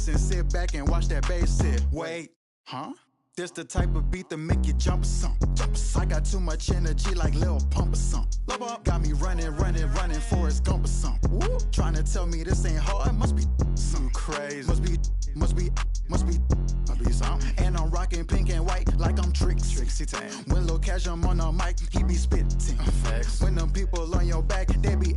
and sit back and watch that bass hit. Wait, huh? This the type of beat that make you jump or something. I got too much energy like Lil Pump or something. Got me running, Forrest Gump or something. Trying to tell me this ain't hard, must be something crazy. Must be something. And I'm rocking pink and white like I'm Trixie Tang. When Lil Cash I'm on the mic, he be spitting. When them people on your back, they be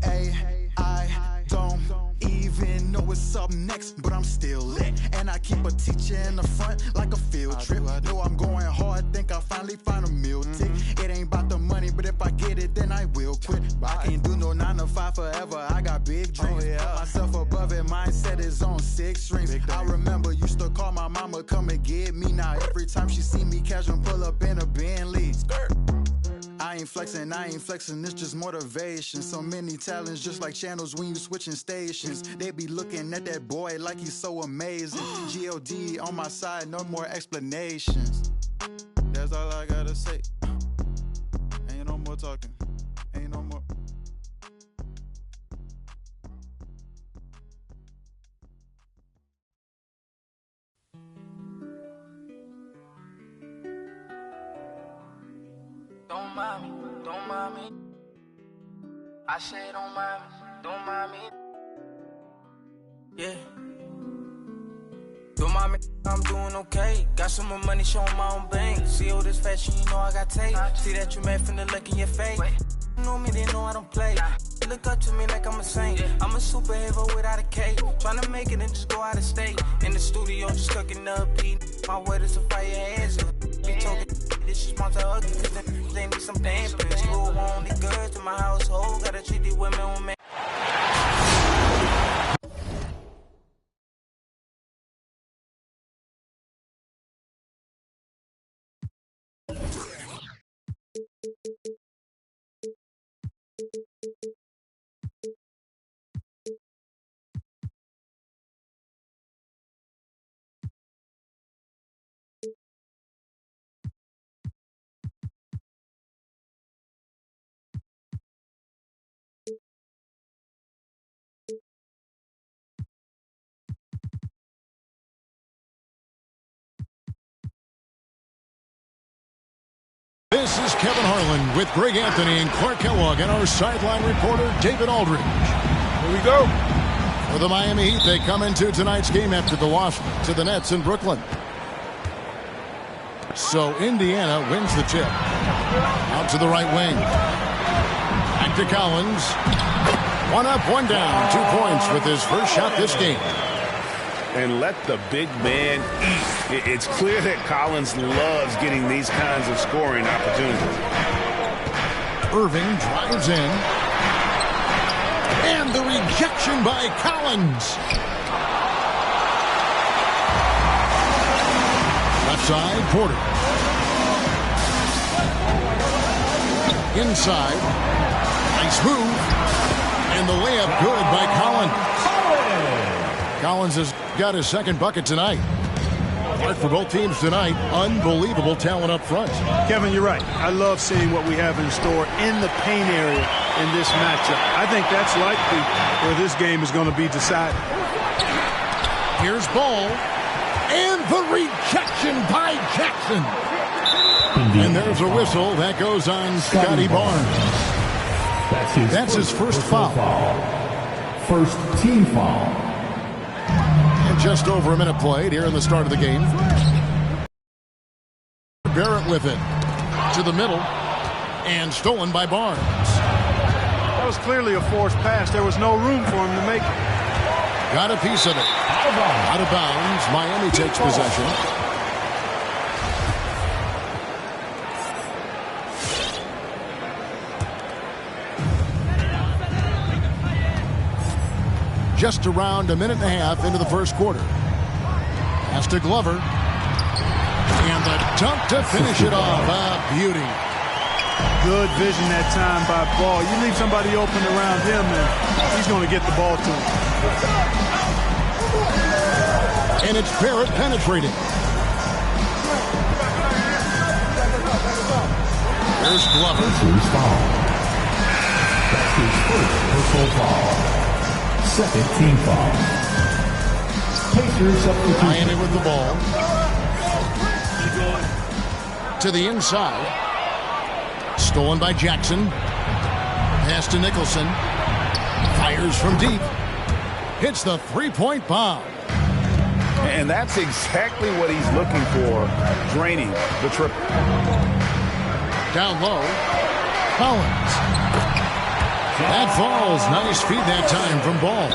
I don't even know what's up next, but I'm still lit. And I keep a teacher in the front like a field trip. Know I'm going hard, think I finally find a meal tick. It ain't about the money, but if I get it, then I will quit. I can't do no 9 to 5 forever, I got big dreams. Put myself above it, mindset is on 6 strings. I remember used to call my mama, come and get me. Now every time she see me casual, pull up in a Bentley. I ain't flexing, it's just motivation. So many talents, just like channels when you switching stations. They be looking at that boy like he's so amazing. G.O.D. on my side, no more explanations. That's all I gotta say. Ain't no more talking, ain't no more. Don't mind me. I say don't mind me. Yeah. Don't mind me, I'm doing okay. Got some more money, showing my own bank. See all this fashion, you know I got tape. See that you mad from the look in your face. You know me, they know I don't play. Look up to me like I'm a saint. I'm a superhero without a cape. Tryna make it and just go out of state. In the studio, just cooking up beat. My word is to fire your hands. Be talking this is monster ugly, cause they need some dampers. Who only goods in my household? Gotta treat these women on me. This is Kevin Harlan with Greg Anthony and Clark Kellogg and our sideline reporter, David Aldridge. Here we go. For the Miami Heat, they come into tonight's game after the loss to the Nets in Brooklyn. So Indiana wins the tip. Out to the right wing. Back to Collins. 1 up, 1 down. 2 points with his first shot this game. And let the big man eat. It's clear that Collins loves getting these kinds of scoring opportunities. Irving drives in. And the rejection by Collins. Left side, Porter. Inside. Nice move. And the layup good by Collins. Collins has got his second bucket tonight. Hard for both teams tonight. Unbelievable talent up front. Kevin, you're right. I love seeing what we have in store in the paint area in this matchup. I think that's likely where this game is going to be decided. Here's Ball. And the rejection by Jackson. And there's a whistle. That goes on Scotty Barnes. That's his first foul. First team foul. And just over a minute played here in the start of the game. Barrett with it. To the middle. And stolen by Barnes. That was clearly a forced pass. There was no room for him to make it. Got a piece of it. Out of bounds. Miami takes possession. Just around a minute and a half into the first quarter. Pass to Glover. And the dunk to finish it off. A beauty. Good vision that time by Ball. You leave somebody open around him, and he's going to get the ball to him. And it's Barrett penetrating. There's Glover. That's his first personal foul. Second team foul. Pacers substitution. Miami with the ball. To the inside. Stolen by Jackson. Pass to Nicholson. Fires from deep. Hits the three-point bomb. And that's exactly what he's looking for, draining the triple. Down low. Collins. That falls. Nice feed that time from Ball.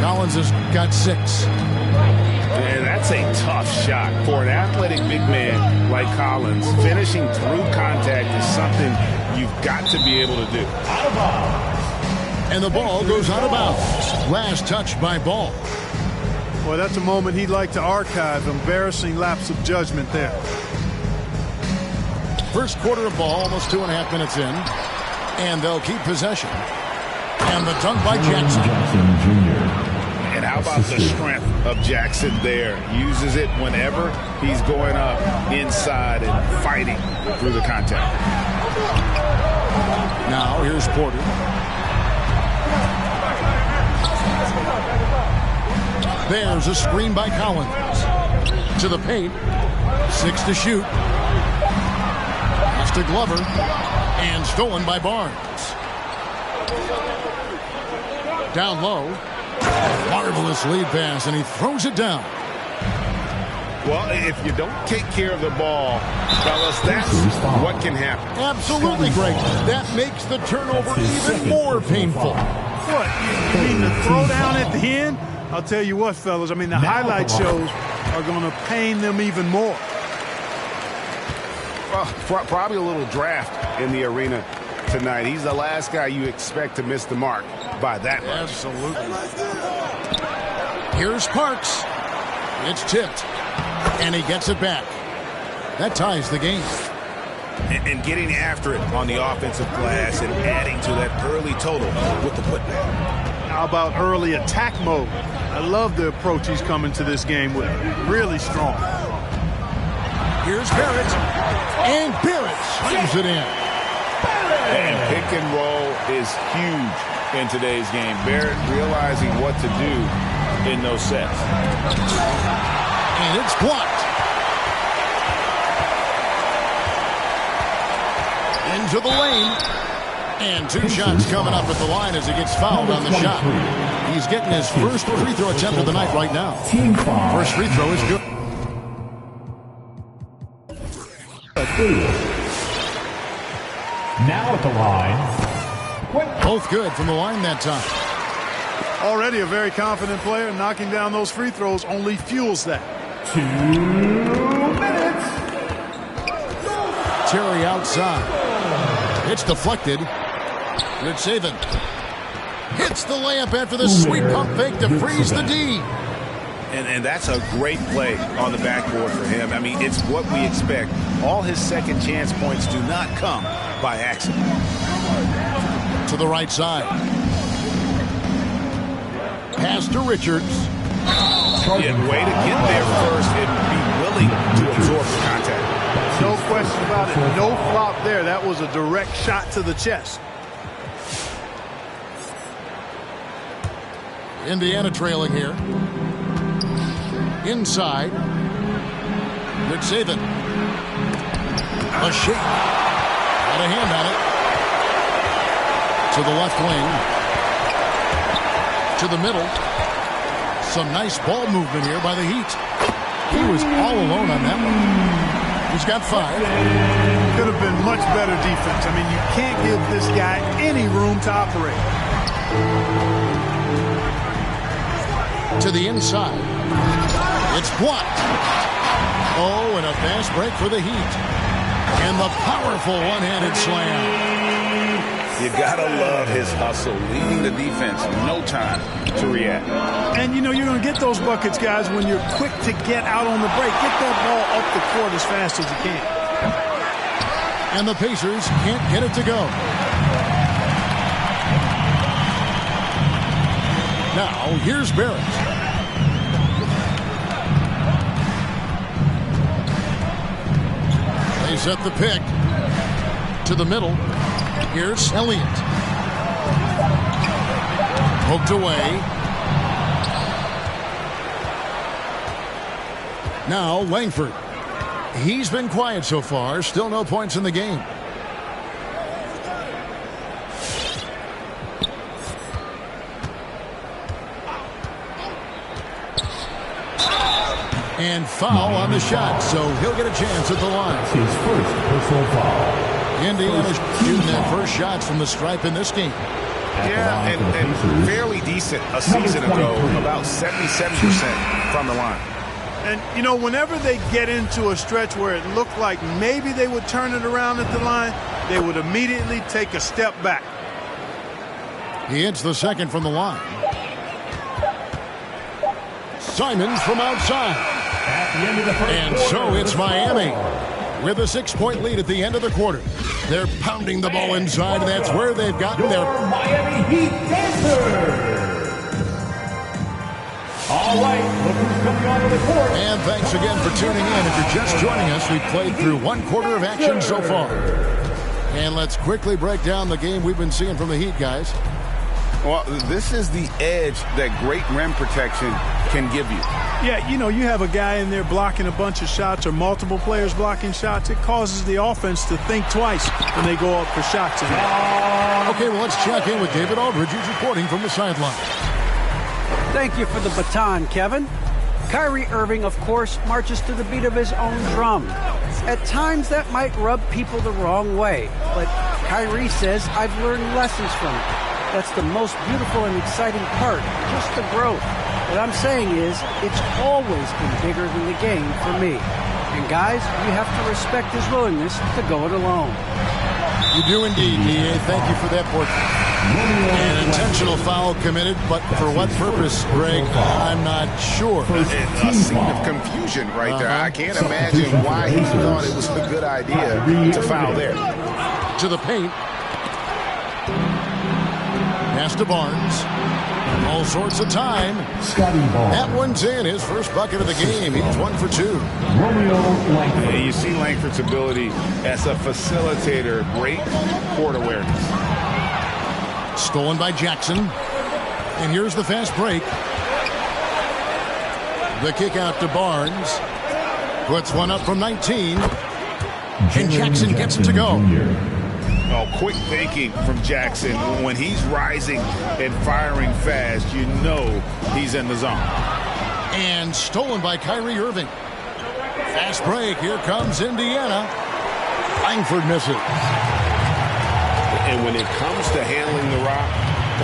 Collins has got 6. And that's a tough shot for an athletic big man like Collins. Finishing through contact is something you've got to be able to do. And the ball goes out of bounds. Last touch by Ball. Boy, that's a moment he'd like to archive. Embarrassing lapse of judgment there. First quarter of ball, almost 2.5 minutes in. And they'll keep possession. And the dunk by Jackson. And how about the strength of Jackson there? Uses it whenever he's going up inside and fighting through the contact. Now here's Porter. There's a screen by Collins. To the paint. 6 to shoot. Pass to Glover. And stolen by Barnes. Down low. Marvelous lead pass, and he throws it down. Well, if you don't take care of the ball, fellas, that's what can happen. Absolutely, Greg. That makes the turnover even more painful. What? You mean the throw down at the end? I'll tell you what, fellas. I mean, the highlight shows are going to pain them even more. Well, probably a little draft in the arena tonight. He's the last guy you expect to miss the mark by that much. Absolutely. Here's Parks. It's tipped. And he gets it back. That ties the game. And getting after it on the offensive glass and adding to that early total with the putback. How about early attack mode? I love the approach he's coming to this game with. Really strong. Here's Barrett. And Barrett slams it in. And pick and roll is huge in today's game. Barrett realizing what to do in those sets. And it's blocked. Into the lane. And 2 shots coming up at the line as he gets fouled on the shot. He's getting his first free throw attempt of the night right now. First free throw is good. Now at the line. Both good from the line that time. Already a very confident player. Knocking down those free throws only fuels that. 2 minutes. Terry outside. It's deflected. Good saving. Hits the layup after the sweet pump fake to freeze the D. And that's a great play on the backboard for him. I mean, it's what we expect. All his second chance points do not come by accident. To the right side. Pass to Richards. Yeah, way to get there first and be willing to absorb the contact. No question about it. No flop there. That was a direct shot to the chest. Indiana trailing here. Inside. Good saving. A shake. Got a hand on it. To the left wing. To the middle. Some nice ball movement here by the Heat. He was all alone on that one. He's got 5. Could have been much better defense. I mean, you can't give this guy any room to operate. To the inside. It's blocked. Oh, and a fast break for the Heat. And the powerful one-handed slam. You gotta love his hustle, leading the defense, no time to react. And you know you're going to get those buckets, guys, when you're quick to get out on the break. Get that ball up the court as fast as you can. And the Pacers can't get it to go. Now, here's Barrett. They set the pick. To the middle. Here's Elliott. Poked away. Now Langford. He's been quiet so far. Still no points in the game. And foul on the shot, so he'll get a chance at the line. His first personal foul. Indiana's shooting their first shots from the stripe in this game. Yeah, and fairly decent a season ago, about 77% from the line. And, you know, whenever they get into a stretch where it looked like maybe they would turn it around at the line, they would immediately take a step back. He hits the second from the line. Simons from outside. And so it's Miami with a 6-point lead at the end of the quarter. They're pounding the ball inside, and that's where they've gotten their Miami Heat dancer. All right, look who's coming onto the court. And thanks again for tuning in. If you're just joining us, we've played through one quarter of action so far. And let's quickly break down the game we've been seeing from the Heat, guys. Well, this is the edge that great rim protection can give you. Yeah, you know, you have a guy in there blocking a bunch of shots or multiple players blocking shots. It causes the offense to think twice when they go up for shots. Okay, well, let's check in with David Aldridge, who's reporting from the sideline. Thank you for the baton, Kevin. Kyrie Irving, of course, marches to the beat of his own drum. At times, that might rub people the wrong way, but Kyrie says, I've learned lessons from it. That's the most beautiful and exciting part, just the growth. What I'm saying is, it's always been bigger than the game for me. And guys, you have to respect his willingness to go it alone. You do indeed, D.A. Thank you for that portrait. An intentional foul committed, but for what purpose, Greg? I'm not sure. A scene of confusion right there. I can't imagine why he thought it was a good idea to foul there. To the paint. Pass to Barnes. All sorts of time. That one's in. His first bucket of the game. He's 1 for 2. And you see Langford's ability as a facilitator. Great court awareness. Stolen by Jackson. And here's the fast break. The kick out to Barnes. Puts one up from 19. And Jackson gets it to go. Oh, quick thinking from Jackson. When he's rising and firing fast, you know he's in the zone. And stolen by Kyrie Irving. Fast break. Here comes Indiana. Langford misses. And when it comes to handling the rock,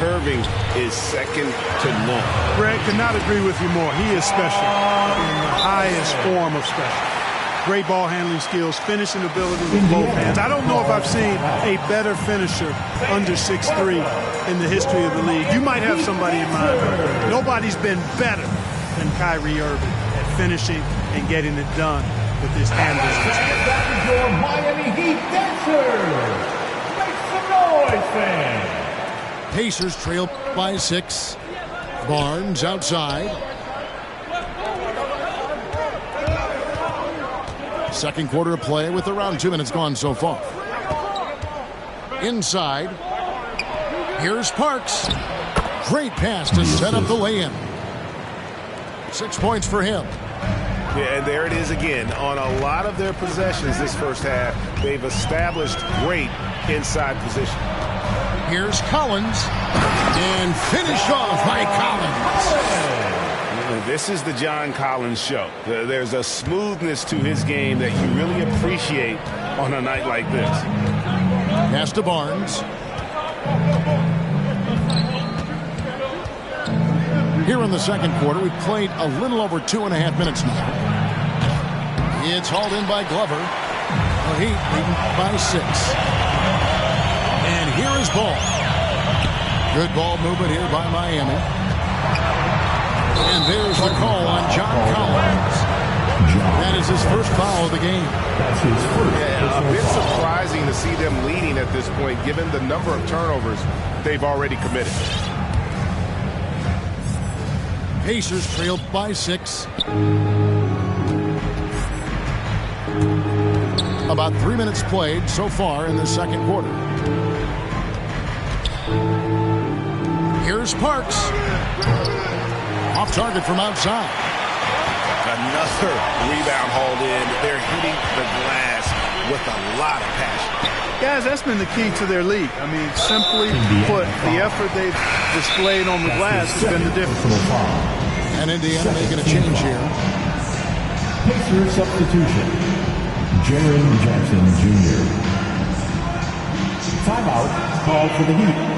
Irving is second to none. Greg, could not agree with you more. He is special in the highest form of special. Great ball handling skills, finishing ability with both hands. I don't know if I've seen a better finisher under 6'3" in the history of the league. You might have somebody in mind. Nobody's been better than Kyrie Irving at finishing and getting it done with his handling. That is your Miami Heat dancers. Make some noise, fans. Pacers trail by 6. Barnes outside. Second quarter of play with around 2 minutes gone so far. Inside. Here's Parks. Great pass to set up the lay-in. 6 points for him. Yeah, and there it is again. On a lot of their possessions this first half, they've established great inside position. Here's Collins. And finished off by Collins. This is the John Collins show. There's a smoothness to his game that you really appreciate on a night like this. Pass to Barnes. Here in the second quarter, we've played a little over 2.5 minutes now. It's hauled in by Glover. The Heat leading by 6. And here is Ball. Good ball movement here by Miami. And there's the call on John Collins. That is his first foul of the game. Yeah, a bit surprising to see them leading at this point, given the number of turnovers they've already committed. Pacers trail by 6. About 3 minutes played so far in the second quarter. Here's Parks. Off target from outside. Another rebound hauled in. They're hitting the glass with a lot of passion. Guys, that's been the key to their league. I mean, simply put, the effort they've displayed on the glass has been the difference. And Indiana making a change here. Pacer substitution. Jaren Jackson Jr. Timeout called for the Heat.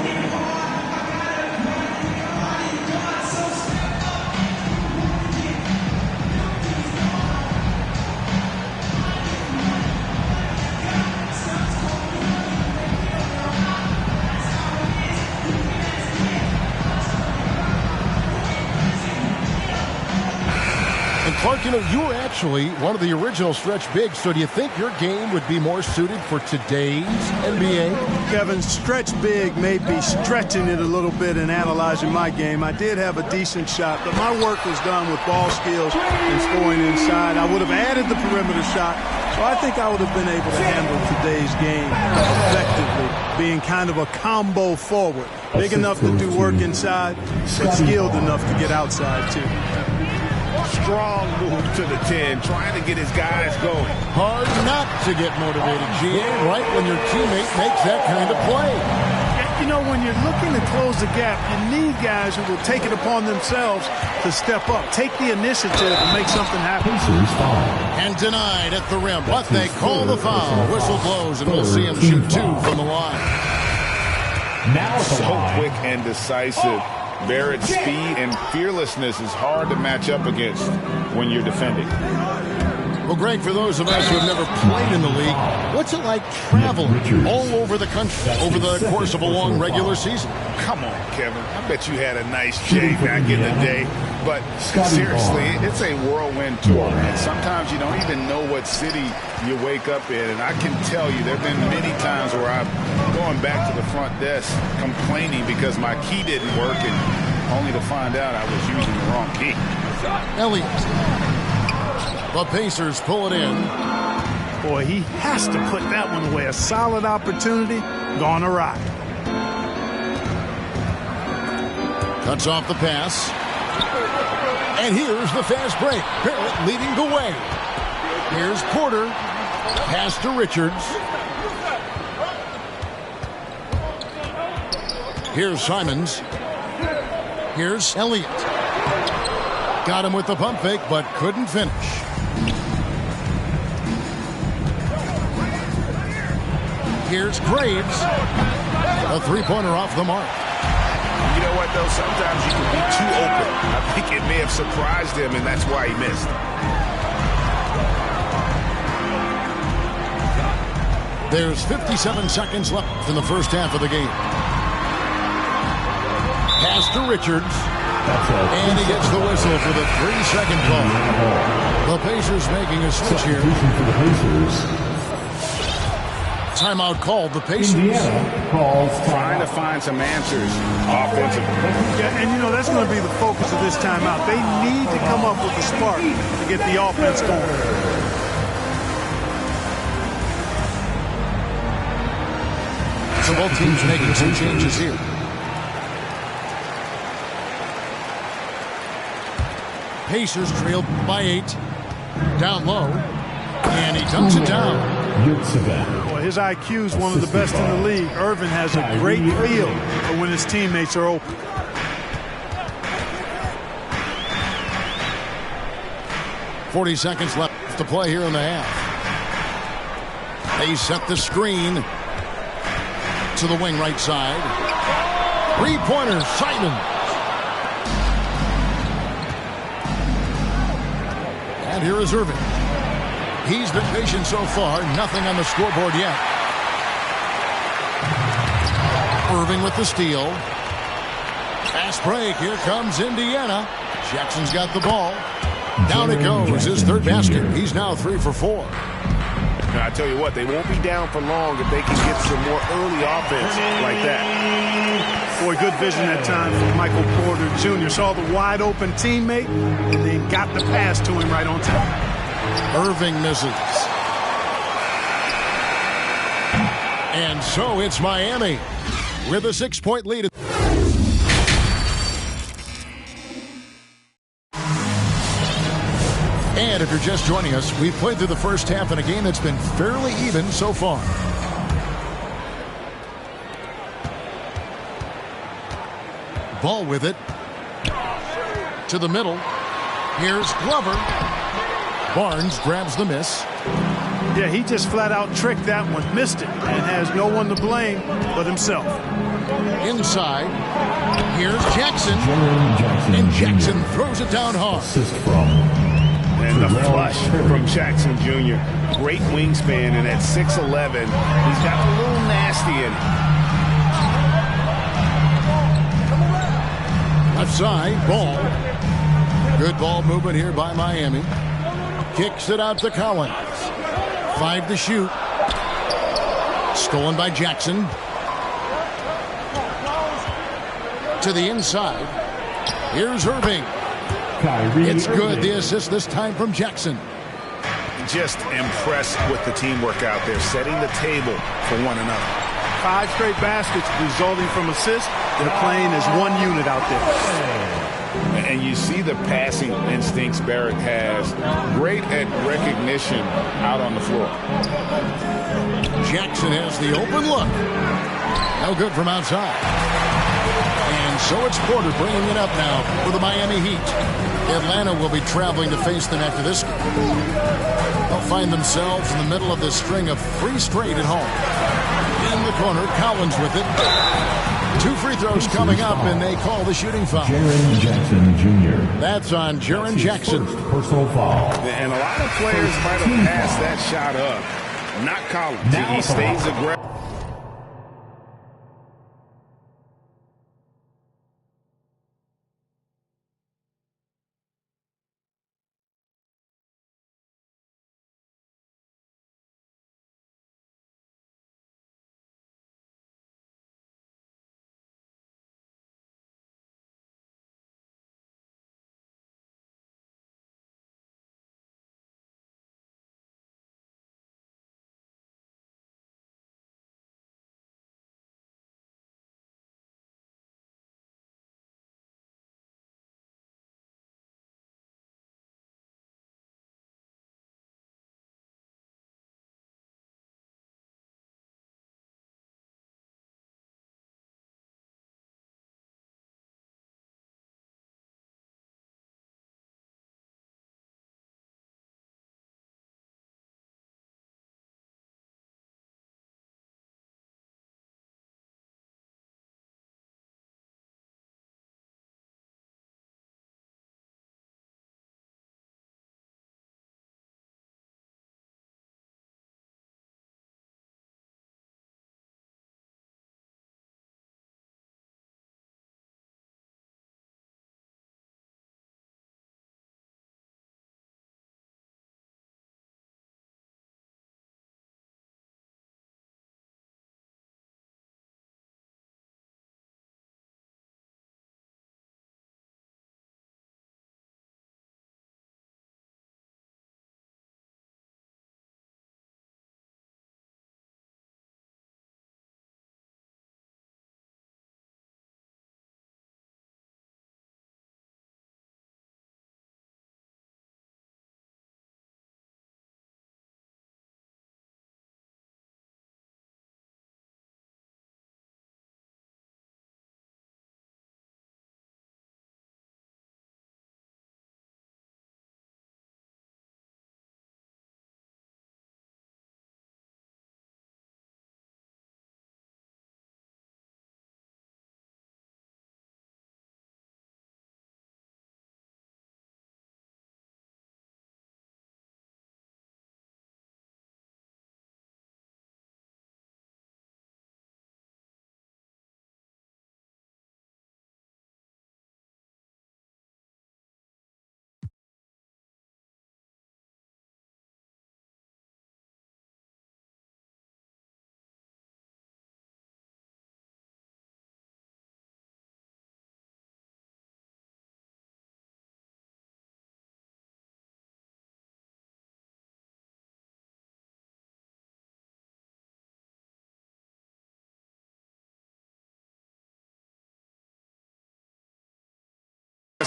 Clark, you know, you were actually one of the original stretch bigs, so do you think your game would be more suited for today's NBA? Kevin, stretch big may be stretching it a little bit and analyzing my game. I did have a decent shot, but my work was done with ball skills and scoring inside. I would have added the perimeter shot, so I think I would have been able to handle today's game effectively, being kind of a combo forward. Big enough to do work inside, but skilled enough to get outside, too. Strong move to the 10, trying to get his guys going. Hard not to get motivated, GA, right when your teammate makes that kind of play. You know, when you're looking to close the gap, you need guys who will take it upon themselves to step up, take the initiative and make something happen. And denied at the rim, but they call the foul. Whistle blows, and we'll see him shoot 2 from the line. Now so quick and decisive. Barrett's speed and fearlessness is hard to match up against when you're defending. Well, Greg, for those of us who have never played in the league, what's it like traveling all over the country over the course of a long regular season? Come on, Kevin. I bet you had a nice day back in the day. But seriously, it's a whirlwind tour. And sometimes you don't even know what city you wake up in. And I can tell you there have been many times where I'm going back to the front desk complaining because my key didn't work, and only to find out I was using the wrong key. Elliott. The Pacers pull it in. Boy, he has to put that one away. A solid opportunity gone awry. Cuts off the pass. And here's the fast break. Barrett leading the way. Here's Porter. Pass to Richards. Here's Simons. Here's Elliott. Got him with the pump fake, but couldn't finish. Here's Graves. A three-pointer off the mark. You know what, though? Sometimes you can be too open. I think it may have surprised him, and that's why he missed. There's 57 seconds left in the first half of the game. Pass to Richards. And he gets the whistle for the 3-second call. The Pacers making a switch here. Timeout called. The Pacers trying to find some answers offensively. Yeah, and you know that's going to be the focus of this timeout. They need to come up with a spark to get the offense going. So both teams making some changes here. Pacers trailed by 8. Down low. And he dunks it down. Boy, his IQ is one of the best in the league. Irvin has a great feel for when his teammates are open. .40 seconds left to play here in the half. They set the screen to the wing right side. Three-pointer, Simon. And here is Irvin. He's been patient so far. Nothing on the scoreboard yet. Irving with the steal. Fast break. Here comes Indiana. Jackson's got the ball. Down it goes. His third basket. He's now 3 for 4. Now, I tell you what, they won't be down for long if they can get some more early offense like that. Boy, good vision that time from Michael Porter Jr. Saw the wide open teammate and then got the pass to him right on time. Irving misses. And so it's Miami with a 6-point lead. And if you're just joining us, we've played through the first half in a game that's been fairly even so far. Ball with it. To the middle. Here's Glover. Barnes grabs the miss. Yeah, he just flat out tricked that one, missed it, and has no one to blame but himself. Inside. Here's Jackson. And Jackson throws it down hard. And the flush from Jackson Jr. Great wingspan, and at 6'11", he's got a little nasty in it. Left side, ball. Good ball movement here by Miami. Kicks it out to Collins. 5 to shoot. Stolen by Jackson. To the inside. Here's Irving. It's good. The assist this time from Jackson. Just impressed with the teamwork out there, setting the table for one another. 5 straight baskets resulting from assists. They're playing as one unit out there. And you see the passing instincts Barrett has. Great at recognition out on the floor. Jackson has the open look. No good from outside. And so it's Porter bringing it up now for the Miami Heat. Atlanta will be traveling to face them after this game. They'll find themselves in the middle of this string of 3 straight at home. In the corner, Collins with it. 2 free throws coming up, and they call the shooting foul. Jaren Jackson Jr. That's on Jaren Jackson. Personal foul. And a lot of players might have passed that shot up. Not Collins. He stays aggressive.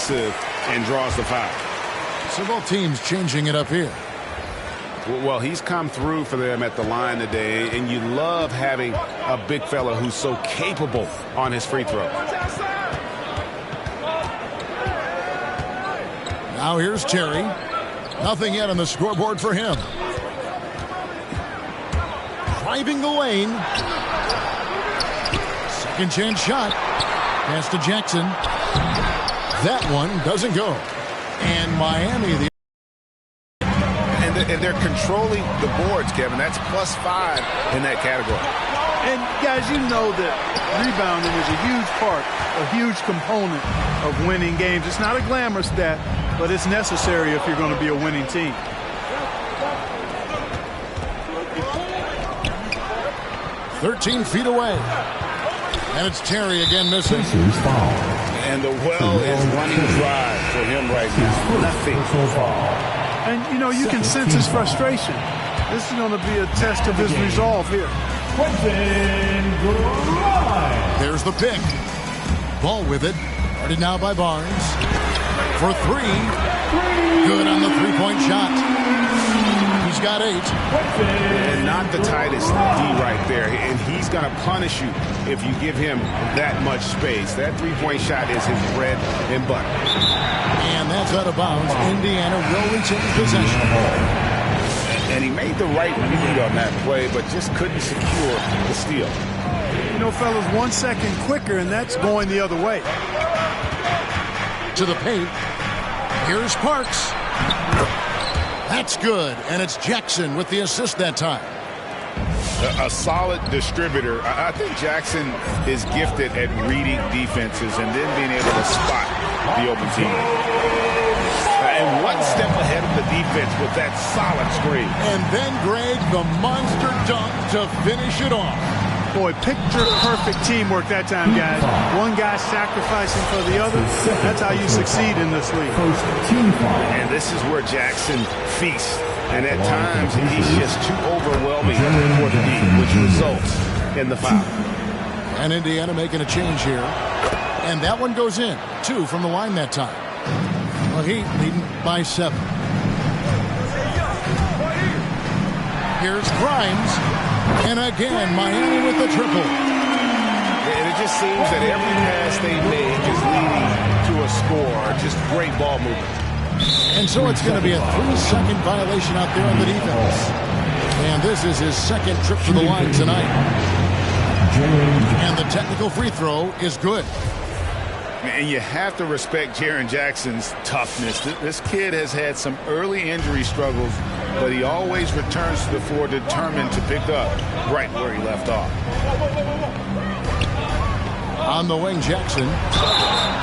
And draws the foul. So both teams changing it up here. Well, he's come through for them at the line today, and you love having a big fella who's so capable on his free throw. Now here's Terry. Nothing yet on the scoreboard for him. Driving the lane. Second chance shot. Pass to Jackson. That one doesn't go. And Miami, and they're controlling the boards, Kevin. That's +5 in that category. And, guys, you know that rebounding is a huge part, a huge component of winning games. It's not a glamorous stat, but it's necessary if you're going to be a winning team. "13 feet away. And it's Terry again missing. And the well is running dry for him right now. Nothing. And, you know, you can sense his frustration. This is going to be a test of his resolve here. There's the pick. Ball with it. Guarded now by Barnes. For three. Good on the three-point shot. He's got 8. And not the tightest D right there. And he's going to punish you if you give him that much space. That three-point shot is his bread and butter. And that's out of bounds. Indiana will retain possession. And he made the right read on that play, but just couldn't secure the steal. You know, fellas, 1 second quicker, and that's going the other way. To the paint. Here's Parks. That's good, and it's Jackson with the assist that time. A solid distributor. I think Jackson is gifted at reading defenses and then being able to spot the open team. And one step ahead of the defense with that solid screen. And then, Greg, the monster dunk to finish it off. Boy, picture-perfect teamwork that time, guys. One guy sacrificing for the other. That's how you succeed in this league. And this is where Jackson feasts. And at times, he's just too overwhelming for the D, which results in the foul. And Indiana making a change here. And that one goes in. 2 from the line that time. Well, Heat leading by 7. Here's Grimes. And again, Miami with the triple. And it just seems that every pass they make is leading to a score. Just great ball movement. And so it's going to be a 3-second violation out there on the defense. And this is his second trip to the line tonight. And the technical free throw is good. And you have to respect Jaren Jackson's toughness. This kid has had some early injury struggles, but he always returns to the floor determined to pick up right where he left off. On the wing, Jackson.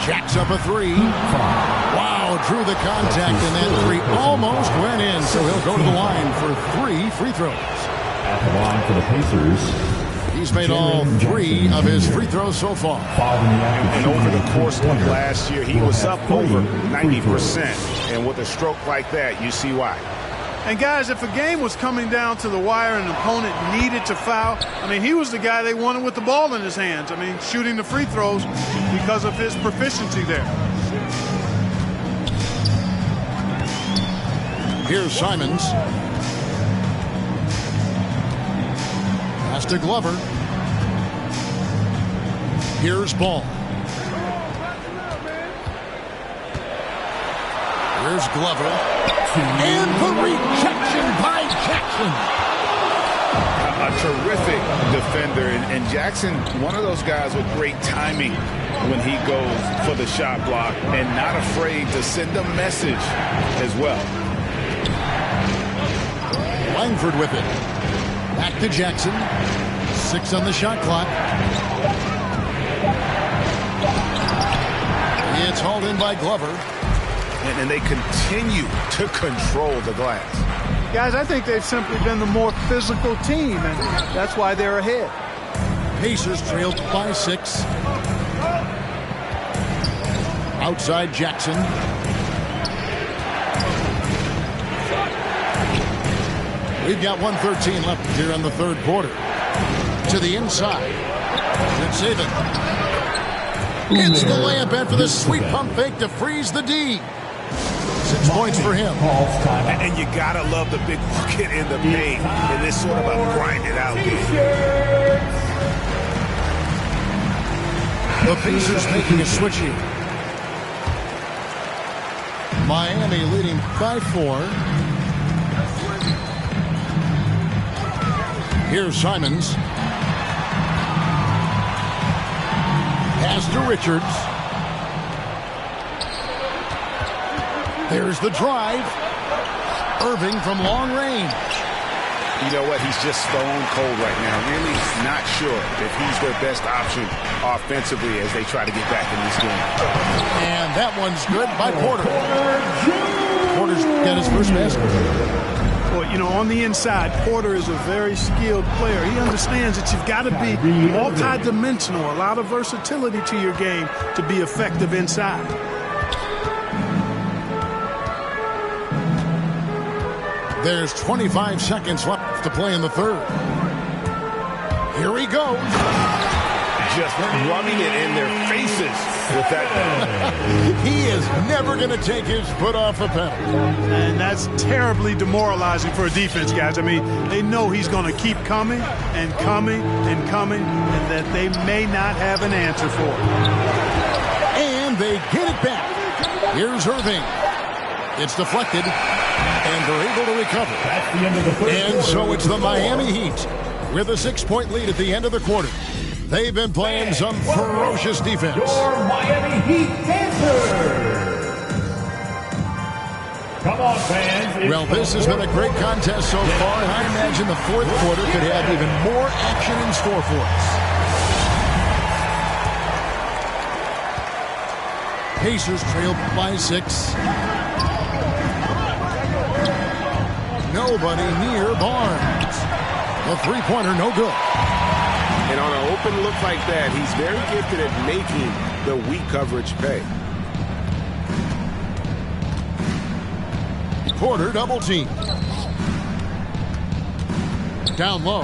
Jacks up a 3. Wow, drew the contact, and that 3 almost went in. So he'll go to the line for 3 free throws. At the line for the Pacers. He's made all 3 of his free throws so far. And over the course of last year, he was up over 90%. And with a stroke like that, you see why. And, guys, if a game was coming down to the wire and an opponent needed to foul, I mean, he was the guy they wanted with the ball in his hands. I mean, shooting the free throws because of his proficiency there. Here's Simons. Pass to Glover. Here's Ball. Here's Glover. And the rejection by Jackson. A terrific defender. And Jackson, one of those guys with great timing when he goes for the shot block and not afraid to send a message as well. Langford with it. Back to Jackson. 6 on the shot clock. It's hauled in by Glover. And they continue to control the glass. Guys, I think they've simply been the more physical team, and that's why they're ahead. Pacers trailed by 6. Outside Jackson. We've got 1:13 left here in the third quarter. To the inside. It's even. It's the layup in for the sweet pump fake to freeze the D. points for him. And you got to love the big bucket in the paint in this sort of a grind-it-out game. The Pacers making a switch here. Miami leading by 4. Here's Simons. Pass to Richards. There's the drive. Irving from long range. You know what? He's just stone cold right now. Really not sure if he's their best option offensively as they try to get back in this game. And that one's good by Porter. Porter's got his first basket. Well, you know, on the inside, Porter is a very skilled player. He understands that you've got to be multi-dimensional, a lot of versatility to your game to be effective inside. There's 25 seconds left to play in the third. Here he goes. Just rubbing it in their faces with that. He is never going to take his foot off a pedal. And that's terribly demoralizing for a defense, guys. I mean, they know he's going to keep coming and coming and coming, and that they may not have an answer for it. And they get it back. Here's Irving. It's deflected, and they're able to recover. That's the end of the first And so quarter. it's the Miami Heat with a 6-point lead at the end of the quarter. They've been playing some ferocious defense. Your Miami Heat Panthers. Come on, fans. Well, this has been a great contest so far, and I imagine the fourth quarter could have even more action in store for us. Pacers trail by 6. Nobody near Barnes. The three-pointer, no good. And on an open look like that, he's very gifted at making the weak coverage pay. Porter double team. Down low.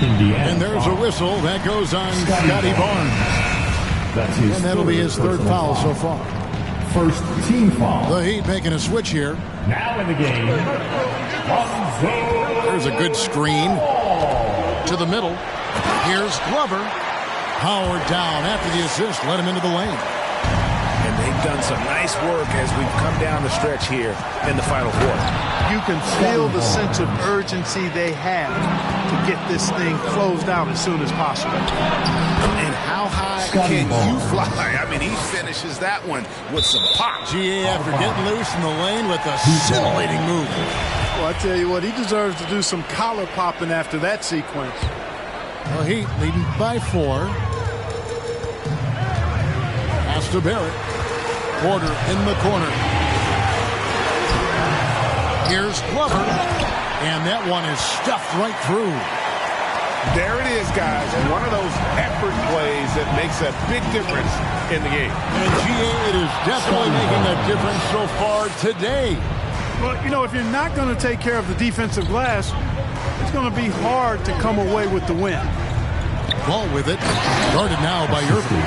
Indiana. And there's a whistle. That goes on Scotty Barnes. That's his And that'll be his third foul so far. First team foul. The Heat making a switch here. Now in the game. There's a good screen. To the middle. Here's Glover. Howard down after the assist. Let him into the lane. And they've done some nice work as we've come down the stretch here in the final quarter. You can feel the sense of urgency they have to get this thing closed out as soon as possible. And how high can you fly? I mean, he finishes that one with some pop. GA after getting loose in the lane with a scintillating move. Well, I tell you what, he deserves to do some collar popping after that sequence. The Heat leading by 4. Pass to Barrett. Porter in the corner. Here's Glover. And that one is stuffed right through. There it is, guys. One of those effort plays that makes a big difference in the game. And GA, it is definitely making a difference so far today. Well, you know, if you're not going to take care of the defensive glass, it's going to be hard to come away with the win. Ball with it. Guarded now by Irving.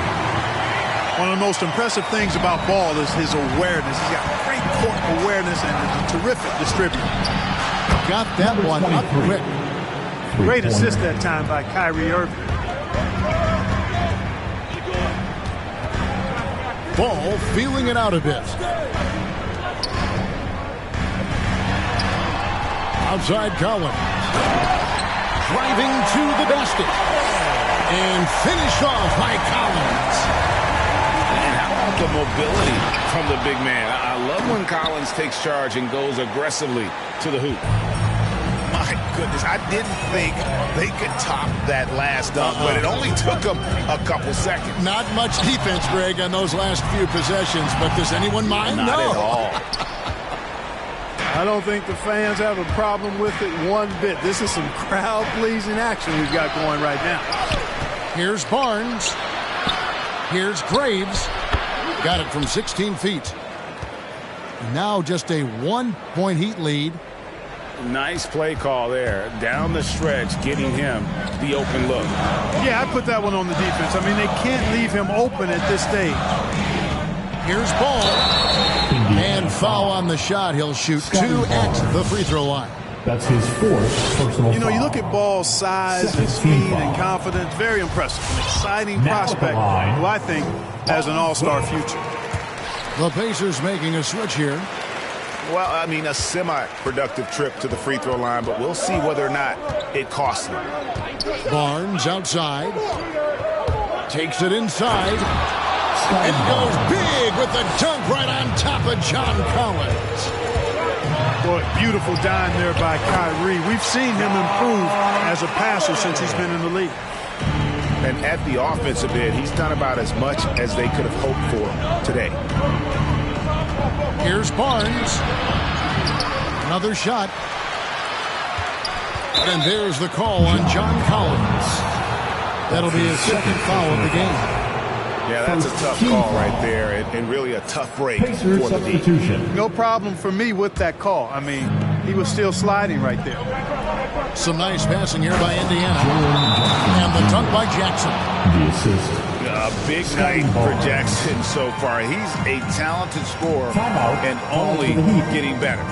One of the most impressive things about Ball is his awareness. He's got great court awareness and is a terrific distributor. Got that one up quick. Great assist that time by Kyrie Irving. Ball feeling it out a bit. Outside Collins. Driving to the basket. And finished off by Collins. And how about the mobility from the big man? I love when Collins takes charge and goes aggressively to the hoop. My goodness, I didn't think they could top that last dunk, but it only took them a couple seconds. Not much defense, Greg, on those last few possessions, but does anyone mind? Not No. at all. I don't think the fans have a problem with it one bit. This is some crowd-pleasing action we've got going right now. Here's Barnes. Here's Graves. Got it from 16 feet. Now just a 1-point Heat lead. Nice play call there. Down the stretch, getting him the open look. Yeah, I put that one on the defense. I mean, they can't leave him open at this stage. Here's Ball. And foul on the shot. He'll shoot 2 at the free throw line. That's his 4th personal foul. You look at Ball's size and speed and confidence. Very impressive. An exciting prospect who I think has an all-star future. The Pacers making a switch here. Well, I mean, a semi-productive trip to the free throw line, but we'll see whether or not it costs them. Barnes outside. Takes it inside. And goes big with the dunk right on top of John Collins. Boy, beautiful dime there by Kyrie. We've seen him improve as a passer since he's been in the league. And at the offensive end, he's done about as much as they could have hoped for today. Here's Barnes. Another shot. And there's the call on John Collins. That'll be his 2nd foul of the game. Yeah, that's a tough call right there, and really a tough break for the D. No problem for me with that call. I mean, he was still sliding right there. Some nice passing here by Indiana. And the dunk by Jackson. The assist. A big night for Jackson so far. He's a talented scorer and only getting better.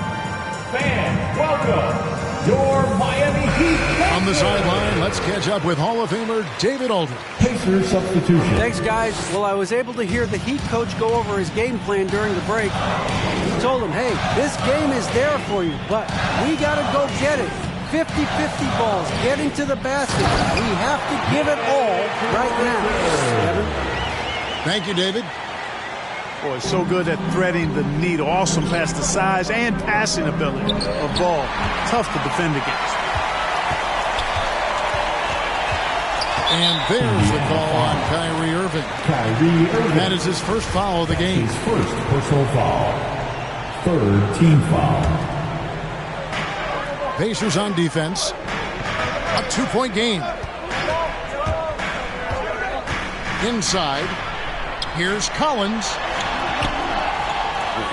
Fans, welcome your Miami Heat. On the sideline, let's catch up with Hall of Famer David Aldridge. Pacers substitution. Thanks, guys. Well, I was able to hear the Heat coach go over his game plan during the break. He told him, hey, this game is there for you, but we got to go get it. 50-50 balls, getting to the basket. We have to give it all right now. Evan? Thank you, David. Boy, so good at threading the needle. Awesome past the size and passing ability of Ball. Tough to defend against. And there's the call on Kyrie Irving. That is his 1st foul of the game. His 1st personal foul. 3rd team foul. Pacers on defense. A 2-point game. Inside. Here's Collins.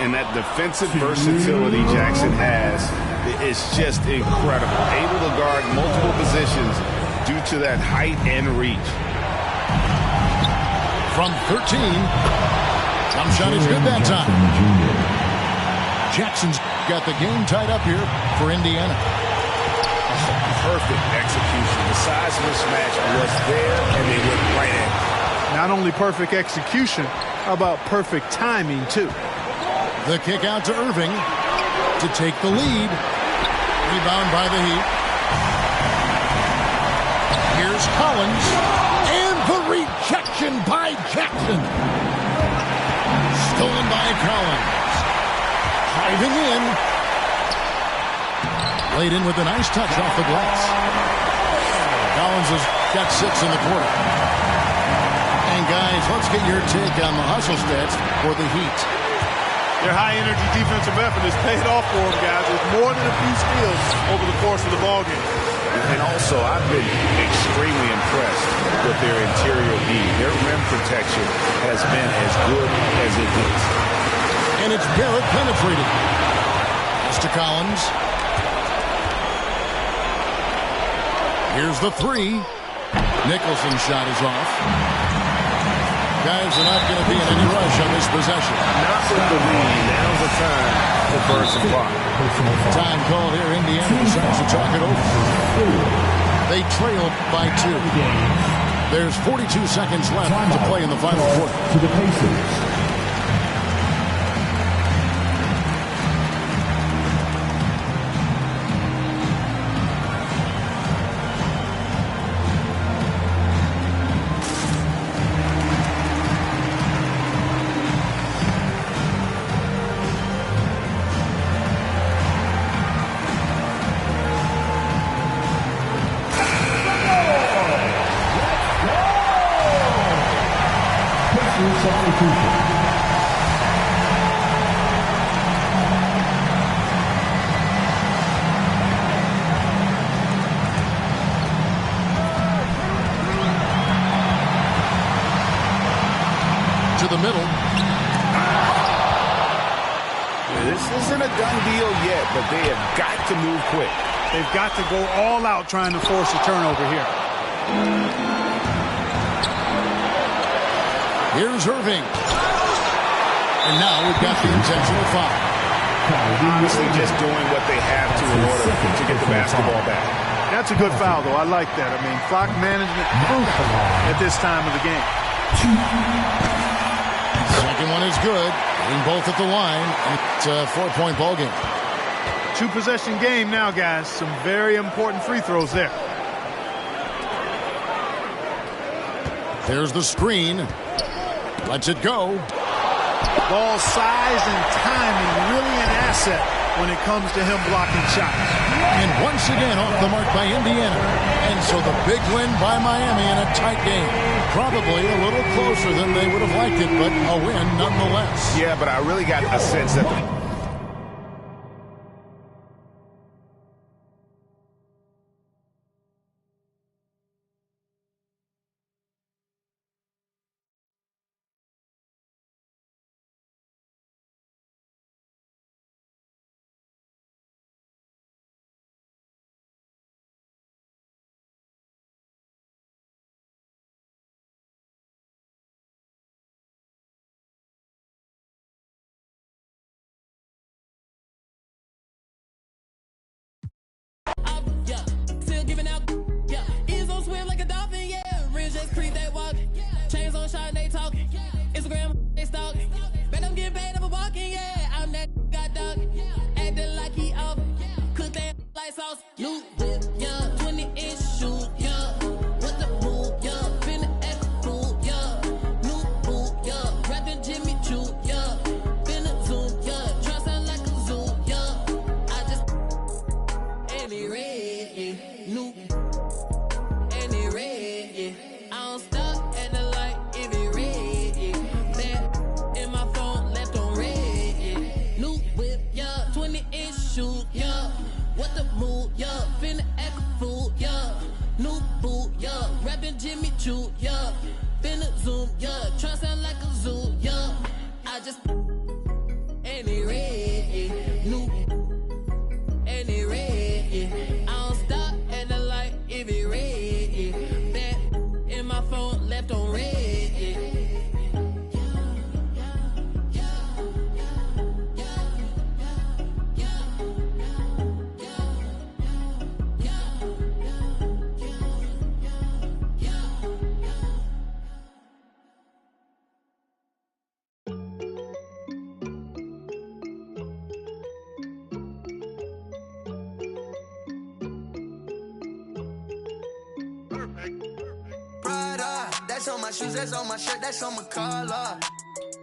And that defensive versatility Jackson has is just incredible. Able to guard multiple positions due to that height and reach. From 13. Jump shot is good that time. Jackson's got the game tied up here for Indiana. Perfect execution. The size mismatch was there, and they went right at it. Not only perfect execution, how about perfect timing, too? The kick out to Irving to take the lead. Rebound by the Heat. Here's Collins. And the rejection by Jackson. Stolen by Collins. Driving in. Laid in with a nice touch off the glass. Collins has got 6 in the quarter. And guys, let's get your take on the hustle stats for the Heat. Their high-energy defensive effort has paid off for them, guys, with more than a few steals over the course of the ballgame. And also, I've been extremely impressed with their interior D. Their rim protection has been as good as it gets. And it's Barrett penetrating. Pass to Collins. Here's the 3. Nicholson's shot is off. Guys are not going to be in any rush on this possession. Not with the lead. Now's the time to burn some clock. Time called here. Indiana decides to talk it over. They trail by 2. There's 42 seconds left to play in the final quarter. To the Pacers. To the middle. This isn't a done deal yet, but they have got to move quick. They've got to go all out trying to force a turnover here. Here's Irving. And now we've got the intentional foul. Honestly, just doing what they have to in order to get the basketball back. That's a good foul, though. I like that. I mean, clock management at this time of the game. Second one is good. Getting both at the line. It's a 4-point ball game. 2-possession game now, guys. Some very important free throws there. There's the screen. Lets it go. Ball size and timing really an asset when it comes to him blocking shots. And once again off the mark by Indiana. And so the big win by Miami in a tight game. Probably a little closer than they would have liked it, but a win nonetheless. Yeah, but I really got a sense that Instagram, they stalk. Bet I'm getting paid for walking, yeah. I'm that got dog. Acting like he off. Cook that like sauce. New whip, yeah. 20-inch shoe, yeah. What the move, yeah. Finna act a fool, yeah. New boot, yeah. Rapping Jimmy Choo, yeah. Finna zoom, yeah. Try sound like a zoo, yeah. I just and it red, yeah. New and it red, yeah. I don't stop at the light if it red, yeah. Back in my phone, left on red, yeah. New whip, yeah. 20-inch shoe, yeah. What the move, yeah. Finna act a fool, yeah. New boot, yeah. Rapping Jimmy Choo, yeah. Finna zoom, yeah. Try sound like a zoo, yeah. I just and it red, yeah. New and it red, yeah. I don't stop at the light if it red, yeah. Back in my phone, left on red, yeah. Prada, that's on my shoes, that's on my shirt, that's on my collar.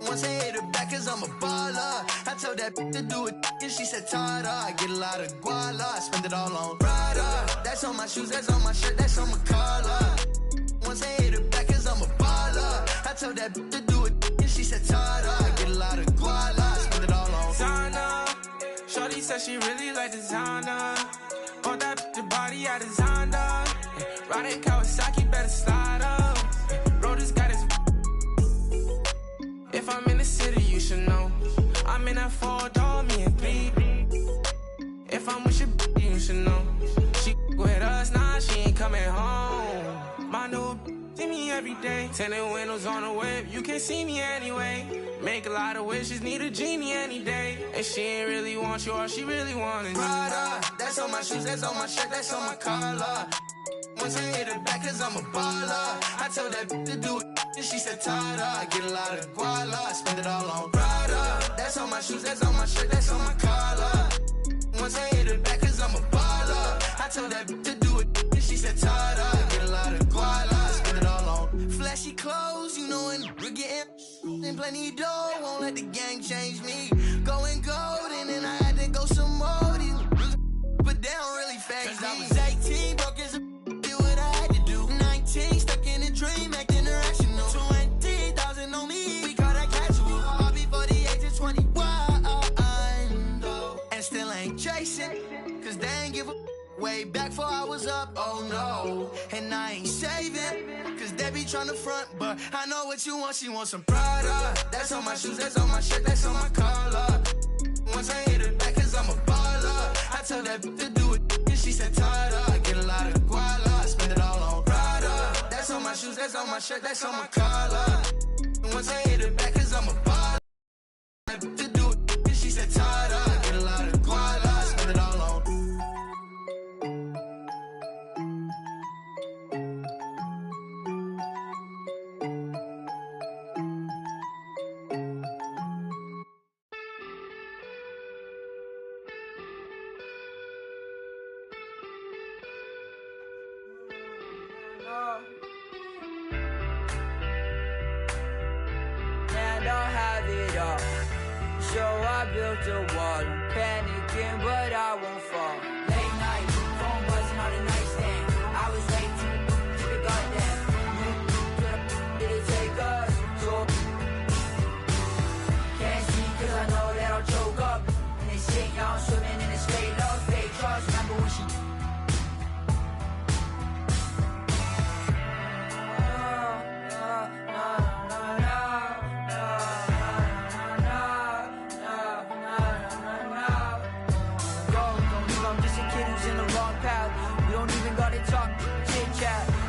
Once I hit her back, cause I'm a baller. I told that to do it, and she said, Tada. I get a lot of guala, I spend it all on Prada. That's on my shoes, that's on my shirt, that's on my collar. Once I hit her back, cause I'm a baller. I told that to do it, and she said, Tada. I get a lot of guala, I spend it all on Zana. Shorty said she really like designer. Bought that the body I designed her. Riding Kawasaki, better slide up. Bro, this got his. If I'm in the city, you should know. I'm in that 4-door, me and 3. If I'm with your you should know. She with us, nah, she ain't coming home. My new see me every day. Tinted windows on the whip, you can't see me anyway. Make a lot of wishes, need a genie any day. And she ain't really want you, all she really wanted. Prada, that's on my shoes, that's on my shirt, that's on my collar. Once I hit her back, cause I'm a baller. I told that to do it, and she said, Tada. I get a lot of guala, I spend it all on Prada. That's on my shoes, that's on my shirt, that's on my collar. Once I hit her back, cause I'm a baller. I told that to do it, and she said, Tada. I get a lot of guala, I spend it all on flashy clothes, you know, and we're getting and plenty dough. Won't let the gang change me. Going gold, and then I had to go some more. These but they don't really phase me. I was 18, broke as a did what I had to do. 19, stuck in a dream, acting irrational. 20,000 on me, we call that casual. All before the age of 21, and still ain't chasing, cause they ain't give a way back before I was up, oh no. And I ain't saving, cause they be tryna front, but I know what you want, she wants some Prada. That's on my shoes, that's on my shirt, that's on my collar. Once I hit her back, cause I'm a baller. I told that to do it, and she said, Tada. I get a lot of guala, I spend it all on Prada. That's on my shoes, that's on my shirt, that's on my collar. Once I hit her back, cause I'm a baller. And I'll have it all. So I built a wall. I'm panicking, but I won't fall. Late night, phone buzzing on the nightstand. I was way too to the goddamn. Did it take us? So can't see 'cause I know that I'll choke up. And they say y'all swimming in a straight love, fake trust. Remember when she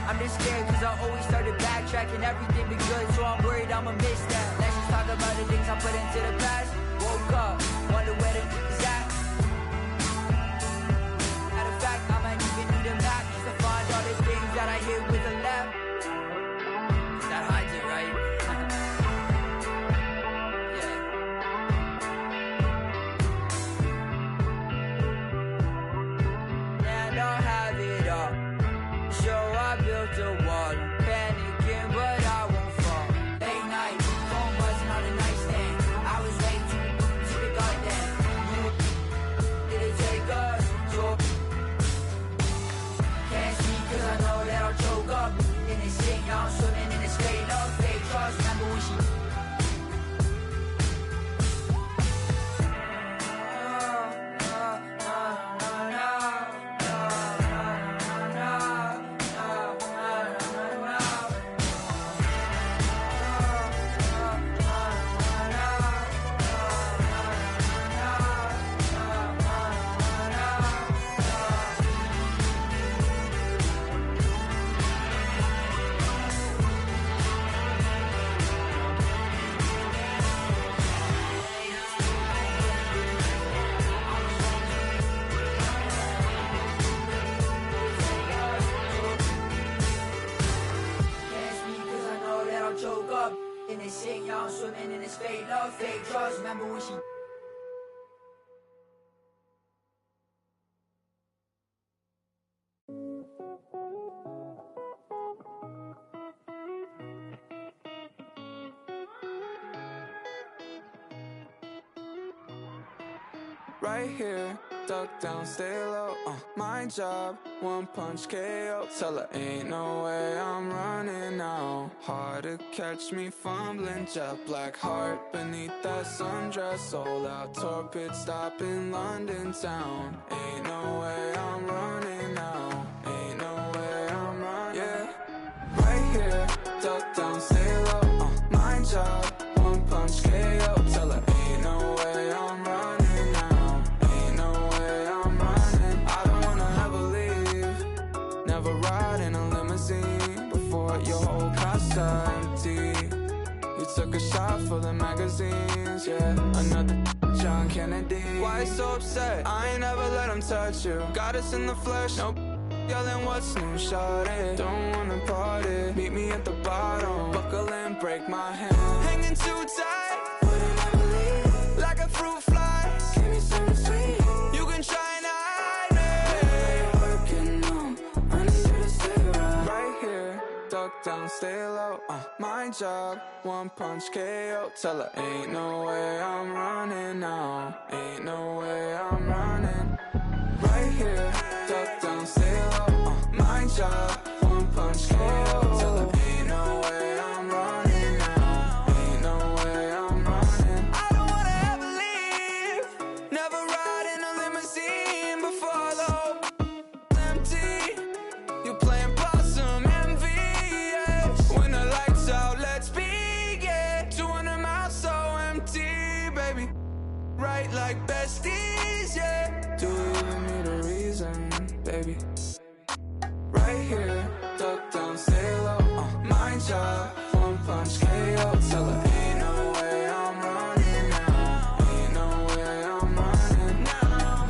I'm just scared cause I always started backtracking. Everything be good, so I'm worried I'ma miss that. Let's just talk about the things I put into the past. Woke up, wonder where the is at. Matter of fact, I might even need a map just to find all the things that I hit with a left. That hides it, right? Yeah. And I'll have it all. So I built a wall. I'm panicking, but I won't fall. Late night, phone buzzing on the nightstand. I was way too to the goddamn. Did it take us? So can't see 'cause I know that I'll choke up. In this shit, y'all swimming in this straight love, fake trust. Remember when she choke up in this shit, y'all swimming in this fake love, fake trust. Remember when she right here, duck down, stay low, my job, one punch KO. Tell her ain't no way I'm running now. Hard to catch me fumbling, jet black heart beneath that sundress. Sold out tour pit stop in London town. Ain't no way I'm running now. Ain't no way I'm running. Yeah, right here, duck down, stay low, my job, one punch KO. Tell her ain't no way I'm running. Ride in a limousine before your whole car's empty. You took a shot for the magazines, yeah. Another John Kennedy. Why you so upset? I ain't never let him touch you. Got us in the flesh, no yelling what's new, shawty. Don't wanna party, meet me at the bottom. Buckle and break my hand. Hanging too tight, wouldn't ever leave. Like a fruit fly, give me something sweet. You can try and hide me. Right here, duck down, stay low, my job, one punch KO. Tell her ain't no way I'm running now. Ain't no way I'm running. Right here, duck down, stay low, my job, one punch KO. Tell her ain't no way I'm running now. Ain't no way I'm running. I don't wanna ever leave. Never ride in a limousine before though. Empty, you playing possum envy, yeah. When the lights out, let's begin. 200 miles so empty, baby. Right like besties, yeah. Do we even need a reason, baby? Right here, duck down, stay low, my job, one punch KO. Tell her ain't no way I'm running now. Ain't no way I'm running now.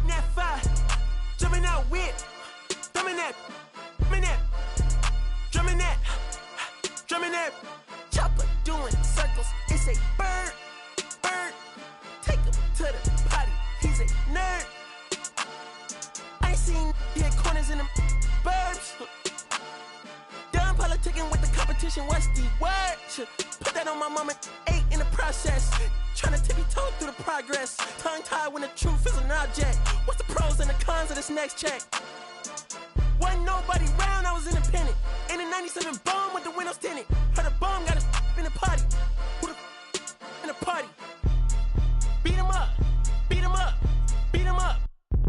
That fire, jumping out with, drumming that, drumming that, chopper doing circles. It's a bird, take him to the potty. He's a nerd. I ain't seen hit corners in them burbs. Done politicking with the competition. What's the word? Put that on my mama. 8 in the process. Trying to tippy-toe through the progress. Tongue-tied when the truth is an object. What's the pros and the cons of this next check? Wasn't nobody round, I was independent. In a 97 bomb with the windows tinted. Heard a bomb got a in the party. Who the in the party? Beat him up, beat him up, beat him up,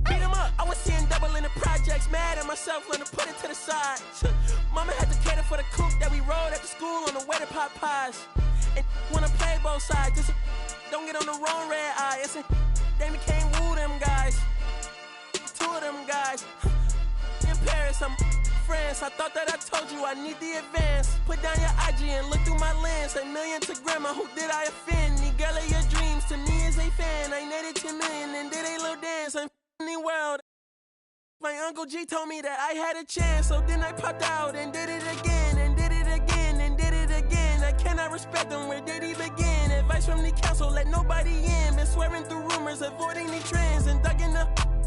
beat him up. I was seeing double in the projects, mad at myself, learned to put it to the side. Mama had to cater for the coupe that we rode after school on the way to pot pies. And wanna play both sides, just don't get on the wrong red eye. It's a they became woo them guys. 2 of them guys. In Paris, I'm friends. I thought that I told you I need the advance. Put down your IG and look through my lens. 1 million to grandma, who did I offend? The girl of your dreams to me is a fan. I netted 10 million and did a little dance. I'm in the world. My Uncle G told me that I had a chance. So then I popped out and did it again. And did it again and did it again. I cannot respect them, where did he begin? Advice from the council, let nobody in. Been swearing through rumors, avoiding the trends. And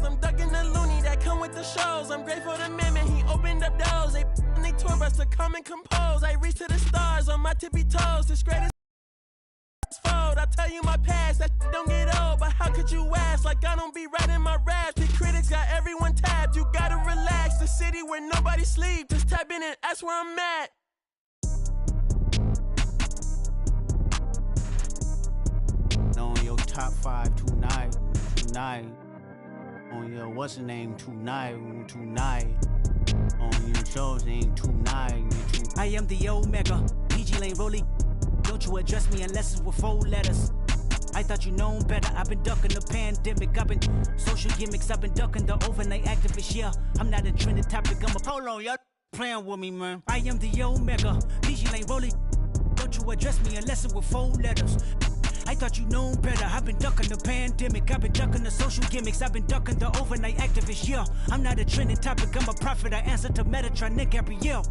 I'm ducking the loony that come with the shows. I'm grateful to man, he opened up doors. They tour bus to come and compose. I reach to the stars on my tippy toes. This greatest fold. I tell you my past, that don't get old. But how could you ask? Like I don't be writing my raps. The critics got everyone tapped. You gotta relax. The city where nobody sleep. Just tap in and ask where I'm at. On your top 5 tonight. On your what's the name tonight. On your shows ain't tonight. I am the Omega, PG Lane rolling. Don't you address me unless it's with 4 letters. I thought you known better. I've been ducking the pandemic. I've been social gimmicks. I've been ducking the overnight activists. Yeah, I'm not a trending topic. I'm a hold on, y'all playing with me, man. I am the Omega, PG Lane rolling. Don't you address me unless it's with 4 letters. I thought you known better. I've been ducking the pandemic. I've been ducking the social gimmicks. I've been ducking the overnight activists. Yeah, I'm not a trending topic. I'm a prophet. I answer to Metatron, Nick Gabrielle.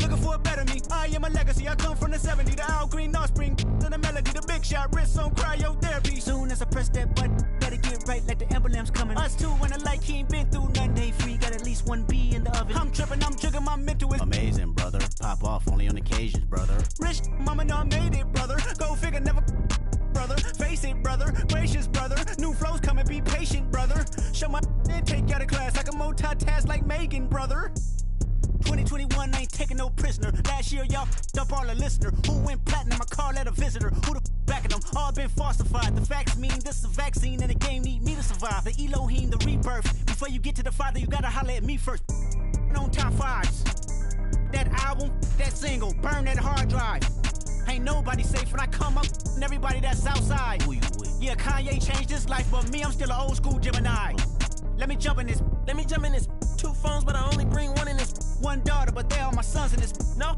Looking for a better me. I am a legacy. I come from the 70s. The Al Green offspring. To the melody. The big shot. Wrist on cryotherapy. Soon as I press that button, better get right like the emblem's coming. Us too, when the light he ain't been through nothing. Day free. Got at least 1 B in the oven. I'm tripping. I'm jigging. My mental is amazing, brother. Pop off only on occasions, brother. Rich mama know I made it, brother. Go figure, never. Brother, face it, brother, gracious, brother. New flows come and be patient, brother. Show my and take you out of class like a multitask like Megan, brother. 2021 ain't taking no prisoner. Last year y'all dump all the listener. Who went platinum? I call that a visitor. Who the backing them? All been falsified. The facts mean this is a vaccine and the game need me to survive. The Elohim, the rebirth. Before you get to the Father, you gotta holler at me first. On top 5s. That album, that single, burn that hard drive. Ain't nobody safe when I come up and everybody that's outside. Who you with? Yeah, Kanye changed his life, but me, I'm still an old school Gemini. Let me jump in this. 2 phones, but I only bring 1 in this. 1 daughter, but they all my sons in this. No,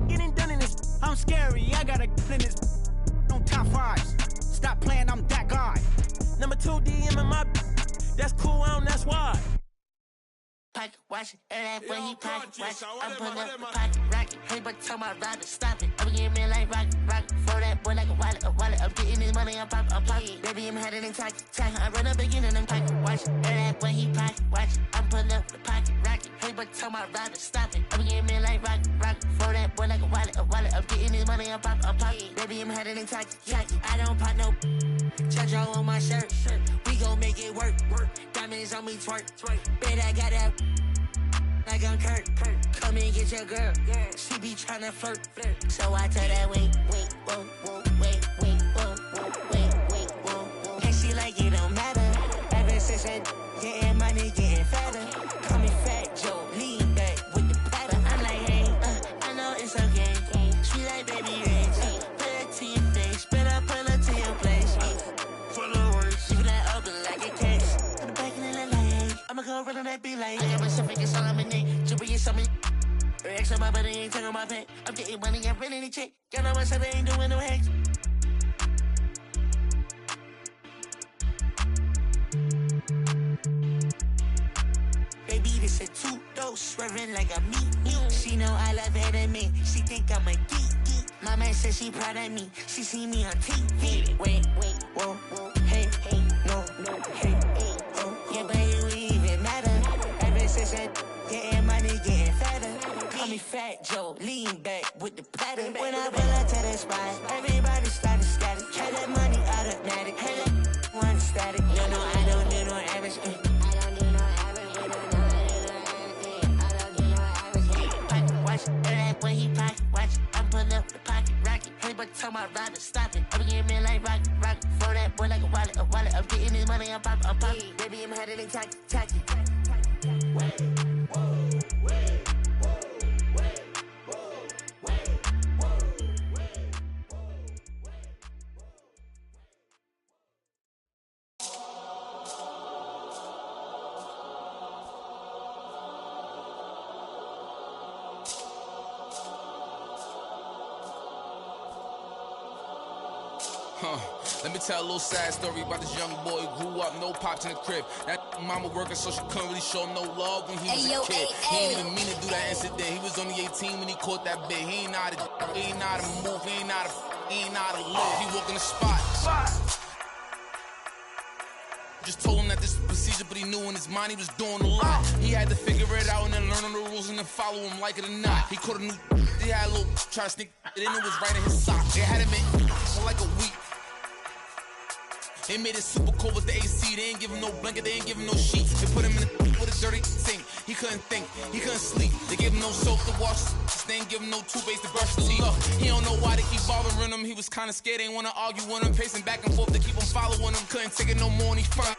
getting done in this. I'm scary, I gotta get in this. On top 5s. Stop playing, I'm that guy. Number 2 DM in my. That's cool, that's why. Pocket watch it, and that when he pocket watch it. I'm pulling up the pocket rocket. Hey, but tell my rider, stop it. I'm getting me like rocket. For that boy like a wallet. I'm getting this money, I'm pocket. Baby, I'm headed in tight. I run up again and I'm pocket watch it. And that when he pocket watch it. I'm pulling up the pocket rocket. Hey, but tell my rider, stop it. I'm getting me like rocket. For that boy like a wallet. I'm getting this money, I'm pocket. Baby, I'm headed in tight. I don't pop no. Chacho on my shirt. We gon' make it work. Diamonds on me twerk. Bet I got that. Like I'm Kurt. Come and get your girl. She be tryna flirt. So I tell that wait, whoa, wait, whoa. And she like it don't matter. Ever since that getting money, getting fatter. Call me Fat Joe, lean back with the pattern. I'm like, hey, I know it's okay. She like baby rich. Put it to your face, better pull her to your place. For the worst, leave that open like a case. To the back and the leg, I'ma go run on that be like. I am a suffix, it's all I'm in it. To be something. Extra my body ain't taking my pay. I'm getting money, I'm running the check. Got no myself, I ain't doing no hacks. It's a two-dose, swerving like a meat. She know I love her to me. She think I'm a geek. My man says she proud of me. She see me on TV. Wait, whoa, hey, no, hey, oh. Yeah, but it would even matter. Ever since that getting money, getting fatter. Call me Fat Joe, lean back with the platter. When I pull up to the spot, everybody started scatter. Try that money automatic. Hey, that one static. No, I don't do no average. Watch, when he pocket watch, I'm pulling up the pocket rocket. Hey, but tell my rider stop it. I'm getting me like rocket. Throw that boy like a wallet. I'm getting this money, I'm popping. Baby, I'm headed in tacky. Let me tell a little sad story about this young boy who grew up, no pops in the crib. That mama working, so she couldn't really show him no love when he was a kid. He ain't even mean to do that incident. He was only 18 when he caught that bit. He ain't know how to move, he ain't know how to live. He walk in the spot. Just told him that this was procedure, but he knew in his mind he was doing a lot. He had to figure it out and then learn all the rules and then follow him like it or not. He caught a new, he had a little, try to sneak it in, it was right in his sock. They had him in for like a week. They made it super cold with the AC. They ain't give him no blanket, they ain't give him no sheets. They put him in with a dirty sink. He couldn't think, he couldn't sleep. They gave him no soap to wash. They ain't give him no toothpaste to brush his teeth. He don't know why they keep bothering him. He was kinda scared, they ain't wanna argue with him. Pacing back and forth to keep him following him. Couldn't take it no more and he front.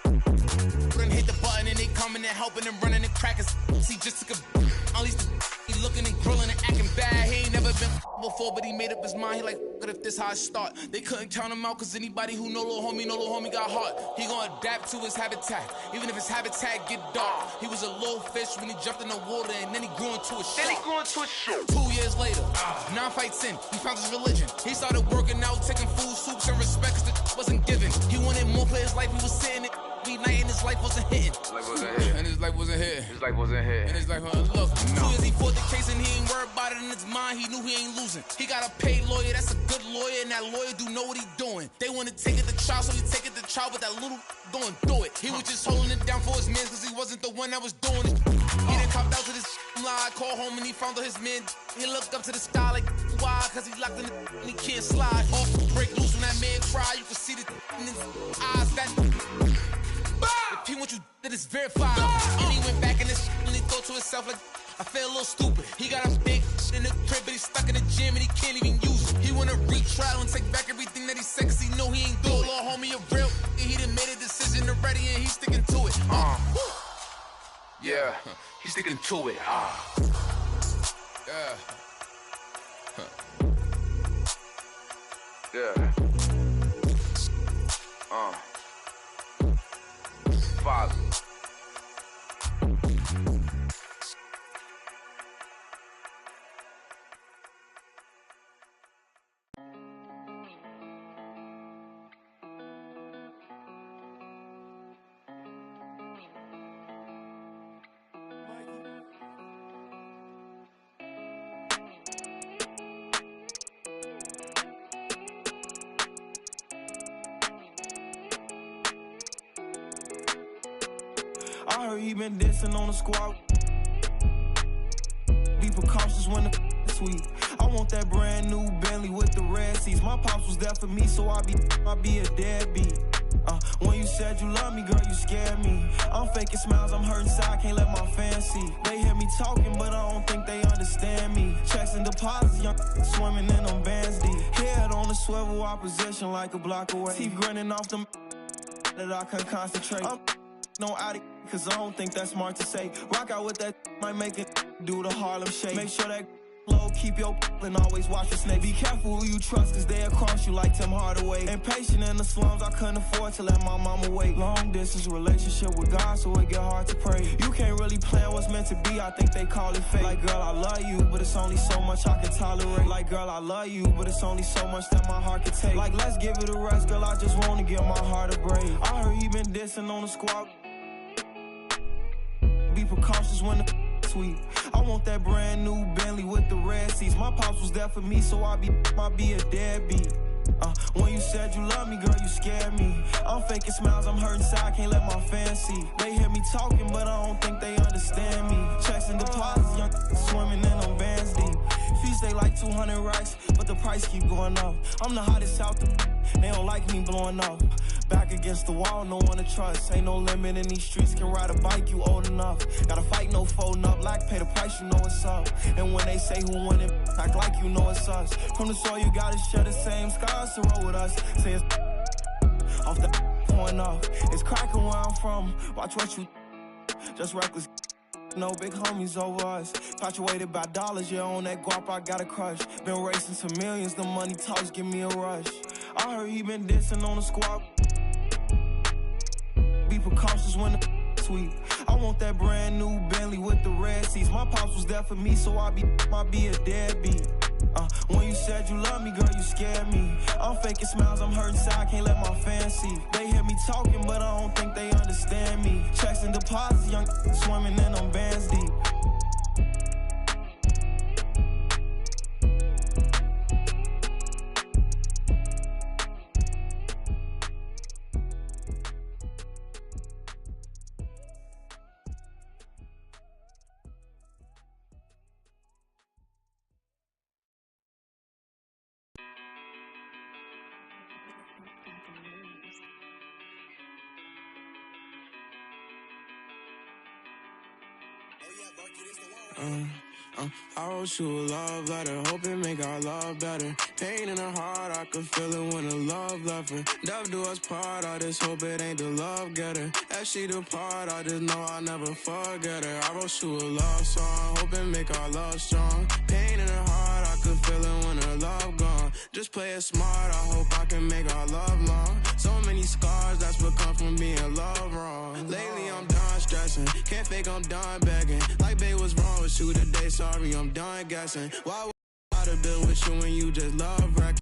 Couldn't hit the button and they coming and helping and running and cracking. He just took a at least he looking and grilling and acting bad. He ain't never been before, but he made up his mind. He like, what if this how I start? They couldn't count him out, cause anybody who know little homie got heart. He gonna adapt to his habitat, even if his habitat get dark. He was a little fish when he jumped in the water, and then he grew into a shark. 2 years later, 9 fights in, he found his religion. He started working out, taking food, soups, and respect, cause the wasn't given. He wanted more for his life, he was sitting every night, and his life wasn't hitting. And his life wasn't here. And his life, look, 2 years he fought the case, and he ain't worried about it in his mind. He knew he ain't losing. He got a paid lawyer, that's a good lawyer, and that lawyer do know what he doing. They want to take it to trial, so he take it to trial, but that little going through it. He was just holding it down for his man, cause he wasn't the one that was doing it. He done copped out to this lie, called home, and he found out his man. He looked up to the sky like, why? Cause he locked in the and he can't slide. Off, break loose when that man cry, you can see the in his eyes. That if he want you, that is verified. And he went back in this and he thought to himself like, I feel a little stupid. He got a big in the crib, but he's stuck in the gym and he can't even use it. He wanna retrial and take back everything that he said, cause he know he ain't do it. Little homie a real, he done made a decision already and he's sticking to it. Yeah, he's sticking to it. Yeah. Father. I heard he been dancing on the squad. Be precautious when the sweet. I want that brand new Bentley with the red seats. My pops was there for me, so I be a deadbeat. When you said you love me, girl, you scared me. I'm faking smiles, I'm hurting inside, can't let my fans see. They hear me talking, but I don't think they understand me. Checks and deposits, young swimming in them bands deep. Head on the swivel, opposition like a block away. Teeth grinning off them that I couldn't concentrate. I'm no out of cause I don't think that's smart to say. Rock out with that might make it do the Harlem shake. Make sure that low, keep your and always watch the snake. Be careful who you trust, cause they'll cross you like Tim Hardaway. Impatient in the slums, I couldn't afford to let my mama wait. Long distance relationship with God, so it get hard to pray. You can't really plan what's meant to be, I think they call it fate. Like, girl, I love you, but it's only so much I can tolerate. Like, girl, I love you, but it's only so much that my heart can take. Like, let's give it a rest, girl, I just wanna give my heart a break. I heard he been dissing on the squad. Be Be precautious when the sweet. I want that brand new Bentley with the red seats. My pops was there for me, so I be a deadbeat. When you said you love me, girl, you scared me. I'm faking smiles, I'm hurting inside, can't let my fans see. They hear me talking, but I don't think they understand me. Checks and deposits, young swimming in them bands deep. Fees they like 200 racks, but the price keep going up. I'm the hottest out the they don't like me blowing up. Back against the wall, no one to trust. Ain't no limit in these streets, can ride a bike, you old enough. Gotta fight, no folding up, like pay the price, you know it's up. And when they say who won it, act like you know it's us. From the soil, you gotta share the same scars to roll with us. Say it's off the point off. It's cracking where I'm from, watch what you just reckless. No big homies over us. Fluctuated by dollars, yeah, on that guap I got a crush. Been racing to millions, the money talks give me a rush. I heard he been dissing on the squad. Be precautious when the sweet. I want that brand new Bentley with the red seats. My pops was there for me, so I be a deadbeat. When you said you love me, girl, you scared me. I'm faking smiles, I'm hurting inside, can't let my fans see. They hear me talking, but I don't think they understand me. Checks and deposits, young swimming in them bands deep. I wrote you a love letter, hoping make our love better. Pain in her heart, I could feel it when the love left her. Death do us part, I just hope it ain't the love getter. As she depart, I just know I'll never forget her. I wrote you a love song, hoping make our love strong. Pain in her heart, I could feel it when her love gone. Just play it smart, I hope I can make our love long. So many scars, that's what come from being loved wrong. Lately I'm done stressing, can't fake, I'm done begging. Like babe, what's wrong with you today? Sorry, I'm done guessing. Why would I been with you when you just love wrecking?